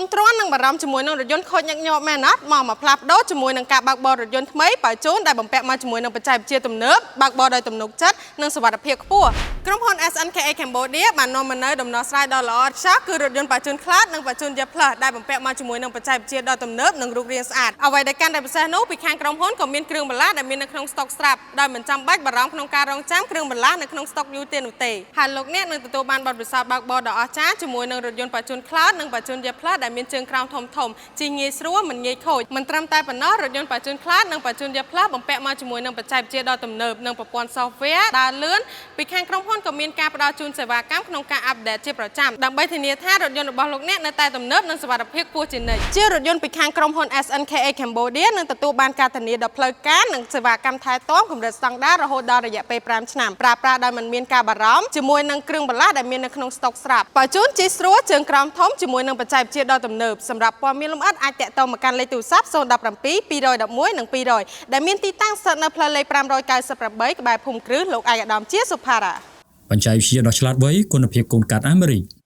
នទ្រាំនឹងបារម្ភជាមួយនឹងរថយន្តខូចញឹកញាប់មែនអត់មកផ្លាស់ប្ដូរជាមួយនឹងការបើកបររថយន្តថ្មីបើជូនដែលបំពាក់មកជាមួយនឹងបច្ចេកវិទ្យាទំនើបបើកបរដោយទំនុកចិត្តនិងសុវត្ថិភាពខ្ពស់ក្រុមហ៊ុន SNKA Cambodia បាននាំមកនូវដំណោះស្រាយដ៏ល្អឥតខ្ចោះគឺរថយន្តបញ្ជូន Class និងបញ្ជូន Jet Plus ដែលបំពាក់មកជាមួយនឹងបច្ចេកវិទ្យាដ៏ទំនើបនិងរូបរាងស្អាតអ្វីដែលកាន់តែពិសេសនោះពីខាងក្រុមហ៊ុនក៏មានគ្រឿងបន្លាស់ដែលមាននៅក្នុងស្តុកស្រាប់ដោយមិនចាំបាច់បារម្ភក្នុងការរងចាំគ្រឿងបន្លាស់នៅក្នុងស្តុកយូរទៀតនោះទេហើយលោកអ្នកនឹងទទួលបានបទពិសោធន៍បើកបរដ៏អស្ចារ្យជាមួយនឹងរថយន្តបញ្ជូន Class និងបញ្ជូន Jet Plus ដែលមានជើងក្រោមធំជិះងាយស្រួលមិនងាយខូចមិនត្រឹមតែប៉ុណ្ណោះរថយន្តបញ្ជូន Class និងបញ្ជូន Jet Plus បំពាក់មកជាមួយនឹងបច្ចេកវិទ្យាដ៏ទំនើបនិងប្រព័ន្ធ software ដើរលឿនពីខាងក្រុមហ៊ុនក៏មានការផ្ដល់ជូនសេវាកម្មក្នុងការអាប់ដេតជាប្រចាំដើម្បីធានាថារថយន្តរបស់លោកអ្នកនៅតែទំនើបនិងសុវត្ថិភាពខ្ពស់ជានិច្ចជារថយន្តពីខាងក្រុមហ៊ុន SNKA Cambodia នឹងទទួលបានការធានាដល់ផ្លូវការនិងសេវាកម្មថែទាំកម្រិតស្តង់ដាររហូតដល់រយៈពេល5ឆ្នាំប្រើប្រាស់ដោយមិនមានការបារម្ភជាមួយនឹងគ្រឿងបន្លាស់ដែលមាននៅក្នុងស្តុកស្រាប់បញ្ជូនជិះស្រួលជើងក្រោមធំជាមួយនឹងបច្ចេកវិទ្យាដ៏ទំនើបសម្រាប់ព័ត៌មានលម្អិតអាចតាក់ទងមកកាន់លេខទូរស័ព្ទ017 211 និង200ដែលមានទីតាំងស្ថិតនៅផ្លូវលេខ598ក្បែរភូមិគ្រឹះលោកឯកឧត្តមជាសុផារ៉ាបច្ចេកវិទ្យាដ៏ឆ្លាតវៃគុណភាពកូនកាត់អាមេរិក